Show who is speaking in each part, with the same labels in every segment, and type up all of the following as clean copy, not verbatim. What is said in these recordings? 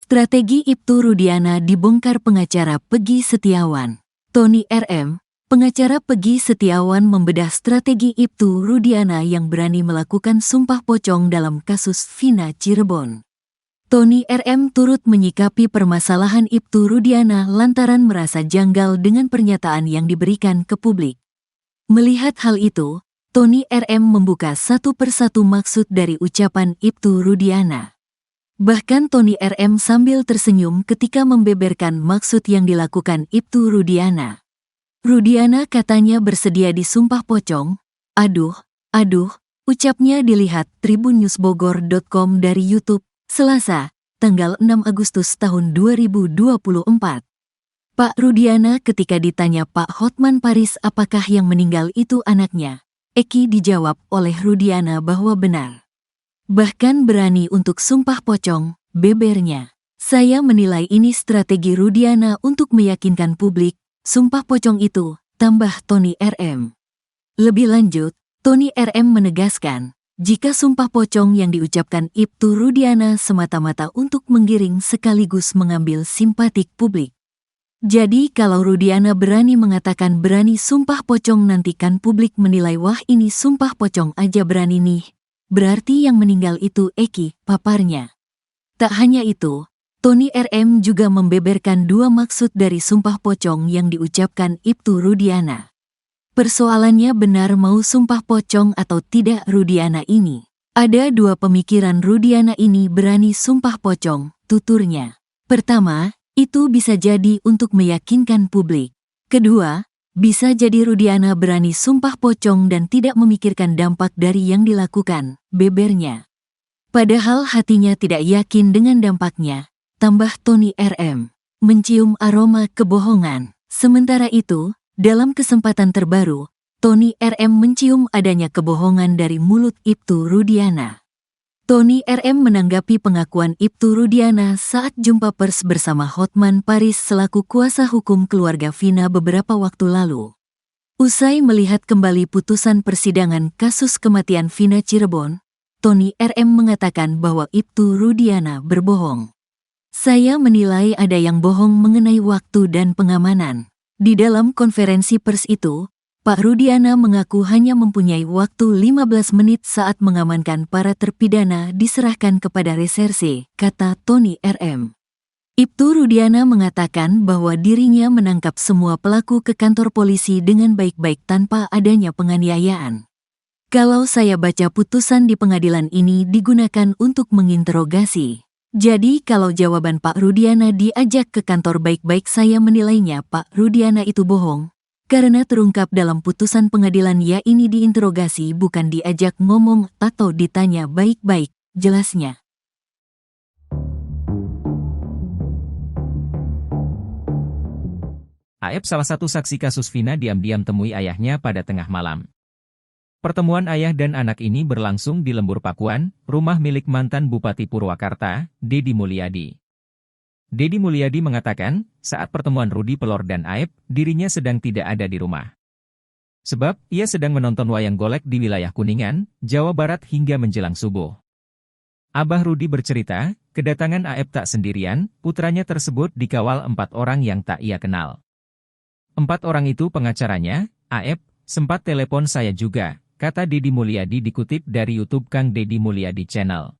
Speaker 1: Strategi Ibtu Rudiana dibongkar pengacara Peggy Setiawan. Tony RM, pengacara Peggy Setiawan membedah strategi Ibtu Rudiana yang berani melakukan sumpah pocong dalam kasus Vina Cirebon. Tony RM turut menyikapi permasalahan Ibtu Rudiana lantaran merasa janggal dengan pernyataan yang diberikan ke publik. Melihat hal itu, Tony RM membuka satu persatu maksud dari ucapan Ibtu Rudiana. Bahkan Tony RM sambil tersenyum ketika membeberkan maksud yang dilakukan Ibtu Rudiana. Rudiana katanya bersedia disumpah pocong. Aduh, ucapnya dilihat tribunnews.bogor.com dari YouTube, Selasa, tanggal 6 Agustus tahun 2024. Pak Rudiana ketika ditanya Pak Hotman Paris apakah yang meninggal itu anaknya, Eki dijawab oleh Rudiana bahwa benar. Bahkan berani untuk sumpah pocong, bebernya. Saya menilai ini strategi Rudiana untuk meyakinkan publik, sumpah pocong itu, tambah Tony RM. Lebih lanjut, Tony RM menegaskan, jika sumpah pocong yang diucapkan Ibtu Rudiana semata-mata untuk menggiring sekaligus mengambil simpatik publik. Jadi kalau Rudiana berani mengatakan berani sumpah pocong nantikan publik menilai wah ini sumpah pocong aja berani nih. Berarti yang meninggal itu Eki, paparnya. Tak hanya itu, Tony RM juga membeberkan dua maksud dari sumpah pocong yang diucapkan Ibtu Rudiana. Persoalannya benar mau sumpah pocong atau tidak Rudiana ini. Ada dua pemikiran Rudiana ini berani sumpah pocong, tuturnya. Pertama, itu bisa jadi untuk meyakinkan publik. Kedua, bisa jadi Rudiana berani sumpah pocong dan tidak memikirkan dampak dari yang dilakukan, bebernya. Padahal hatinya tidak yakin dengan dampaknya, tambah Tony RM. Mencium aroma kebohongan. Sementara itu, dalam kesempatan terbaru, Tony RM mencium adanya kebohongan dari mulut Ibtu Rudiana. Tony RM menanggapi pengakuan Ibtu Rudiana saat jumpa pers bersama Hotman Paris selaku kuasa hukum keluarga Vina beberapa waktu lalu. Usai melihat kembali putusan persidangan kasus kematian Vina Cirebon, Tony RM mengatakan bahwa Ibtu Rudiana berbohong. Saya menilai ada yang bohong mengenai waktu dan pengamanan. Di dalam konferensi pers itu, Pak Rudiana mengaku hanya mempunyai waktu 15 menit saat mengamankan para terpidana diserahkan kepada reserse, kata Tony RM. Ibtu Rudiana mengatakan bahwa dirinya menangkap semua pelaku ke kantor polisi dengan baik-baik tanpa adanya penganiayaan. Kalau saya baca putusan di pengadilan ini digunakan untuk menginterogasi. Jadi kalau jawaban Pak Rudiana diajak ke kantor baik-baik saya menilainya Pak Rudiana itu bohong. Karena terungkap dalam putusan pengadilan ya ini diinterogasi bukan diajak ngomong atau ditanya baik-baik, jelasnya.
Speaker 2: Aep salah satu saksi kasus Vina diam-diam temui ayahnya pada tengah malam. Pertemuan ayah dan anak ini berlangsung di Lembur Pakuan, rumah milik mantan Bupati Purwakarta, Deddy Mulyadi. Deddy Mulyadi mengatakan, saat pertemuan Rudi Pelor dan Aep, dirinya sedang tidak ada di rumah. Sebab, ia sedang menonton wayang golek di wilayah Kuningan, Jawa Barat hingga menjelang subuh. Abah Rudi bercerita, kedatangan Aep tak sendirian, putranya tersebut dikawal 4 orang yang tak ia kenal. 4 orang itu pengacaranya, Aep, sempat telepon saya juga, kata Deddy Mulyadi dikutip dari YouTube Kang Deddy Mulyadi Channel.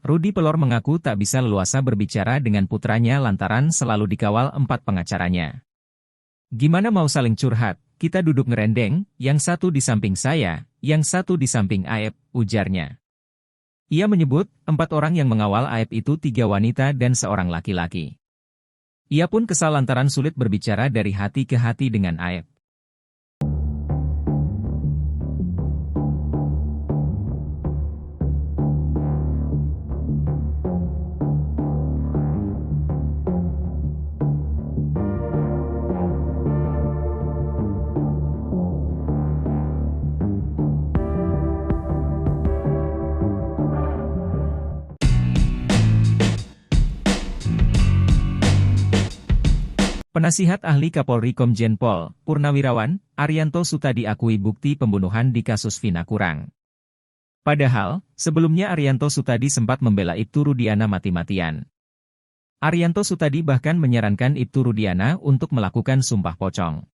Speaker 2: Rudi Pelor mengaku tak bisa leluasa berbicara dengan putranya lantaran selalu dikawal 4 pengacaranya. Gimana mau saling curhat, kita duduk ngerendeng, yang satu di samping saya, yang satu di samping Aep, ujarnya. Ia menyebut, 4 orang yang mengawal Aep itu 3 wanita dan seorang laki-laki. Ia pun kesal lantaran sulit berbicara dari hati ke hati dengan Aep. Penasihat ahli Kapolri Komjen Pol, Purnawirawan, Arianto Suta diakui bukti pembunuhan di kasus Vina kurang. Padahal, sebelumnya Arianto Sutadi sempat membela Ibtu Rudiana mati-matian. Arianto Sutadi bahkan menyarankan Ibtu Rudiana untuk melakukan sumpah pocong.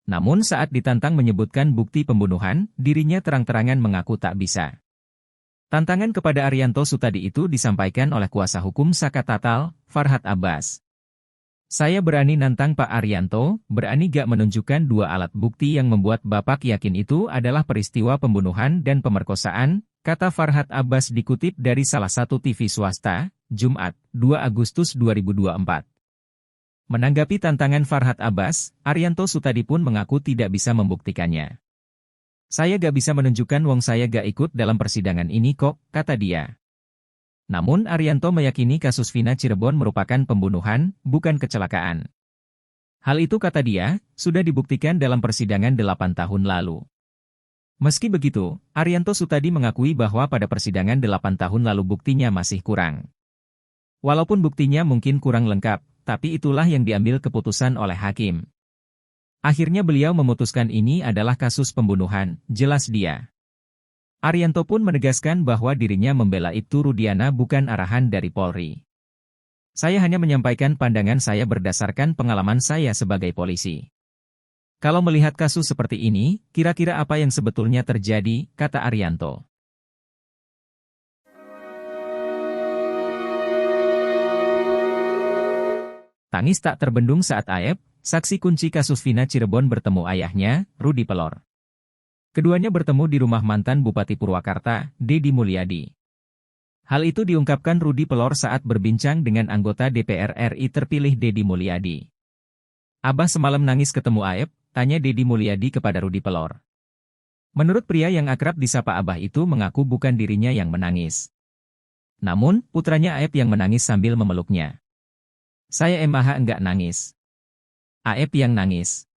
Speaker 2: Namun saat ditantang menyebutkan bukti pembunuhan, dirinya terang-terangan mengaku tak bisa. Tantangan kepada Arianto Sutadi itu disampaikan oleh kuasa hukum Saka Tatal, Farhad Abbas. Saya berani nantang Pak Arianto, berani gak menunjukkan dua alat bukti yang membuat Bapak yakin itu adalah peristiwa pembunuhan dan pemerkosaan, kata Farhad Abbas dikutip dari salah satu TV swasta, Jumat, 2 Agustus 2024. Menanggapi tantangan Farhad Abbas, Arianto Sutadi pun mengaku tidak bisa membuktikannya. Saya gak bisa menunjukkan wong saya gak ikut dalam persidangan ini kok, kata dia. Namun Arianto meyakini kasus Vina Cirebon merupakan pembunuhan, bukan kecelakaan. Hal itu kata dia, sudah dibuktikan dalam persidangan 8 tahun lalu. Meski begitu, Arianto Sutadi mengakui bahwa pada persidangan 8 tahun lalu buktinya masih kurang. Walaupun buktinya mungkin kurang lengkap, tapi itulah yang diambil keputusan oleh hakim. Akhirnya beliau memutuskan ini adalah kasus pembunuhan, jelas dia. Arianto pun menegaskan bahwa dirinya membela Ibtu Rudiana bukan arahan dari Polri. Saya hanya menyampaikan pandangan saya berdasarkan pengalaman saya sebagai polisi. Kalau melihat kasus seperti ini, kira-kira apa yang sebetulnya terjadi, kata Arianto. Tangis tak terbendung saat Aep, saksi kunci kasus Vina Cirebon bertemu ayahnya, Rudi Pelor. Keduanya bertemu di rumah mantan Bupati Purwakarta, Deddy Mulyadi. Hal itu diungkapkan Rudi Pelor saat berbincang dengan anggota DPR RI terpilih Deddy Mulyadi. Abah semalam nangis ketemu Aep, tanya Deddy Mulyadi kepada Rudi Pelor. Menurut pria yang akrab disapa Abah itu mengaku bukan dirinya yang menangis. Namun, putranya Aep yang menangis sambil memeluknya. Saya MH enggak nangis. Aep yang nangis.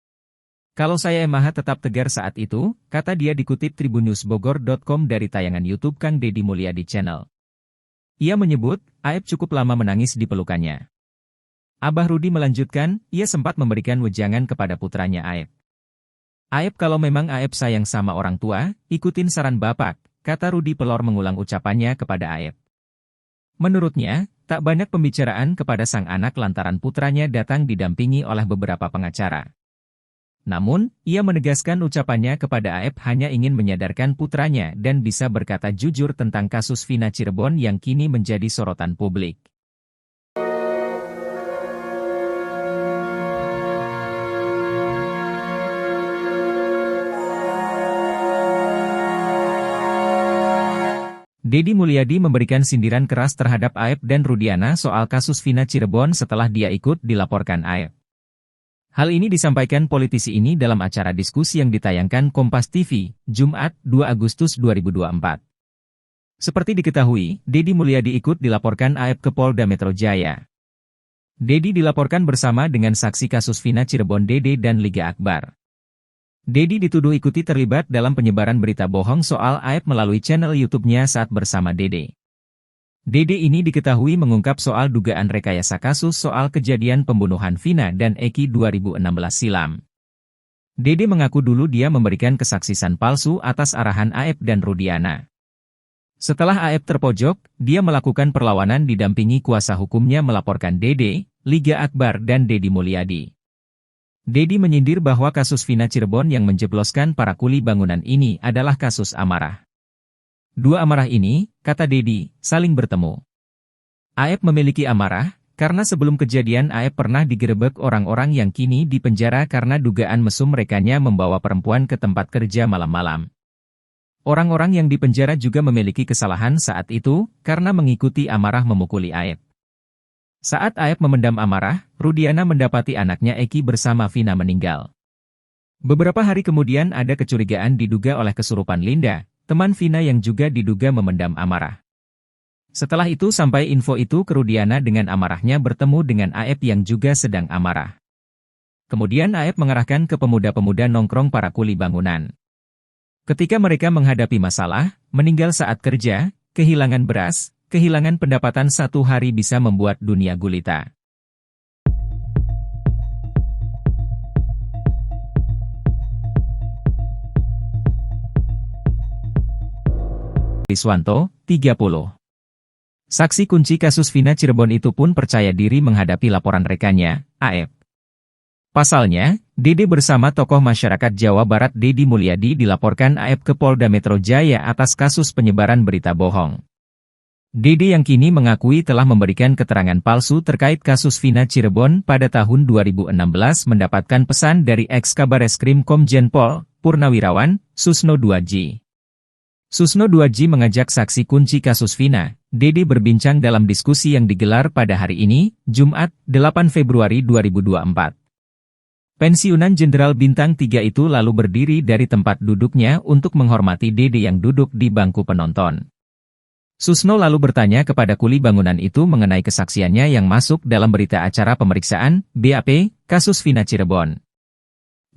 Speaker 2: Kalau saya MH tetap tegar saat itu, kata dia dikutip tribunnewsbogor.com dari tayangan YouTube Kang Deddy Mulyadi Channel. Ia menyebut, Aep cukup lama menangis di pelukannya. Abah Rudi melanjutkan, ia sempat memberikan wejangan kepada putranya Aep. Aep kalau memang Aep sayang sama orang tua, ikutin saran bapak, kata Rudi Pelor mengulang ucapannya kepada Aep. Menurutnya, tak banyak pembicaraan kepada sang anak lantaran putranya datang didampingi oleh beberapa pengacara. Namun, ia menegaskan ucapannya kepada Aep hanya ingin menyadarkan putranya dan bisa berkata jujur tentang kasus Vina Cirebon yang kini menjadi sorotan publik. Deddy Mulyadi memberikan sindiran keras terhadap Aep dan Rudiana soal kasus Vina Cirebon setelah dia ikut dilaporkan Aep. Hal ini disampaikan politisi ini dalam acara diskusi yang ditayangkan Kompas TV, Jumat, 2 Agustus 2024. Seperti diketahui, Deddy Mulyadi ikut dilaporkan Aep ke Polda Metro Jaya. Deddy dilaporkan bersama dengan saksi kasus Vina Cirebon Dede dan Liga Akbar. Deddy dituduh ikuti terlibat dalam penyebaran berita bohong soal Aep melalui channel YouTube-nya saat bersama Dede. Dede ini diketahui mengungkap soal dugaan rekayasa kasus soal kejadian pembunuhan Vina dan Eki 2016 silam. Dede mengaku dulu dia memberikan kesaksian palsu atas arahan Aep dan Rudiana. Setelah Aep terpojok, dia melakukan perlawanan didampingi kuasa hukumnya melaporkan Dede, Liga Akbar dan Deddy Mulyadi. Deddy menyindir bahwa kasus Vina Cirebon yang menjebloskan para kuli bangunan ini adalah kasus amarah. Dua amarah ini, kata Deddy, saling bertemu. Aep memiliki amarah, karena sebelum kejadian Aep pernah digerebek orang-orang yang kini dipenjara karena dugaan mesum merekanya membawa perempuan ke tempat kerja malam-malam. Orang-orang yang dipenjara juga memiliki kesalahan saat itu, karena mengikuti amarah memukuli Aep. Saat Aep memendam amarah, Rudiana mendapati anaknya Eki bersama Vina meninggal. Beberapa hari kemudian ada kecurigaan diduga oleh kesurupan Linda, teman Vina yang juga diduga memendam amarah. Setelah itu sampai info itu ke Rudiana dengan amarahnya bertemu dengan Aep yang juga sedang amarah. Kemudian Aep mengarahkan ke pemuda-pemuda nongkrong para kuli bangunan. Ketika mereka menghadapi masalah, meninggal saat kerja, kehilangan beras, kehilangan pendapatan satu hari bisa membuat dunia gulita. Riswanto, 30. Saksi kunci kasus Vina Cirebon itu pun percaya diri menghadapi laporan rekannya, AF. Pasalnya, Dede bersama tokoh masyarakat Jawa Barat Deddy Mulyadi dilaporkan AF ke Polda Metro Jaya atas kasus penyebaran berita bohong. Dede yang kini mengakui telah memberikan keterangan palsu terkait kasus Vina Cirebon pada tahun 2016 mendapatkan pesan dari ex-Kabareskrim Komjen Pol, Purnawirawan, Susno Duadji. Susno Duadji mengajak saksi kunci kasus Vina, Dede berbincang dalam diskusi yang digelar pada hari ini, Jumat, 8 Februari 2024. Pensiunan Jenderal Bintang 3 itu lalu berdiri dari tempat duduknya untuk menghormati Dede yang duduk di bangku penonton. Susno lalu bertanya kepada kuli bangunan itu mengenai kesaksiannya yang masuk dalam berita acara pemeriksaan, BAP, kasus Vina Cirebon.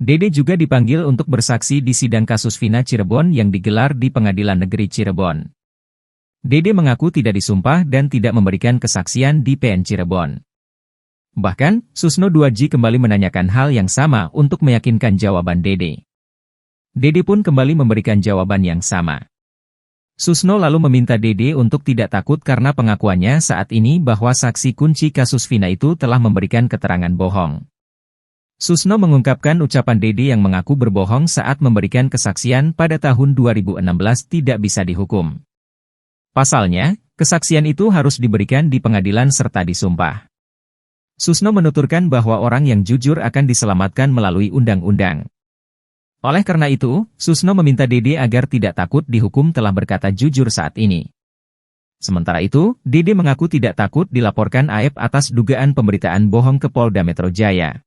Speaker 2: Dede juga dipanggil untuk bersaksi di sidang kasus Vina Cirebon yang digelar di Pengadilan Negeri Cirebon. Dede mengaku tidak disumpah dan tidak memberikan kesaksian di PN Cirebon. Bahkan, Susno Duadji kembali menanyakan hal yang sama untuk meyakinkan jawaban Dede. Dede pun kembali memberikan jawaban yang sama. Susno lalu meminta Dede untuk tidak takut karena pengakuannya saat ini bahwa saksi kunci kasus Vina itu telah memberikan keterangan bohong. Susno mengungkapkan ucapan Dede yang mengaku berbohong saat memberikan kesaksian pada tahun 2016 tidak bisa dihukum. Pasalnya, kesaksian itu harus diberikan di pengadilan serta disumpah. Susno menuturkan bahwa orang yang jujur akan diselamatkan melalui undang-undang. Oleh karena itu, Susno meminta Dede agar tidak takut dihukum telah berkata jujur saat ini. Sementara itu, Dede mengaku tidak takut dilaporkan AF atas dugaan pemberitaan bohong ke Polda Metro Jaya.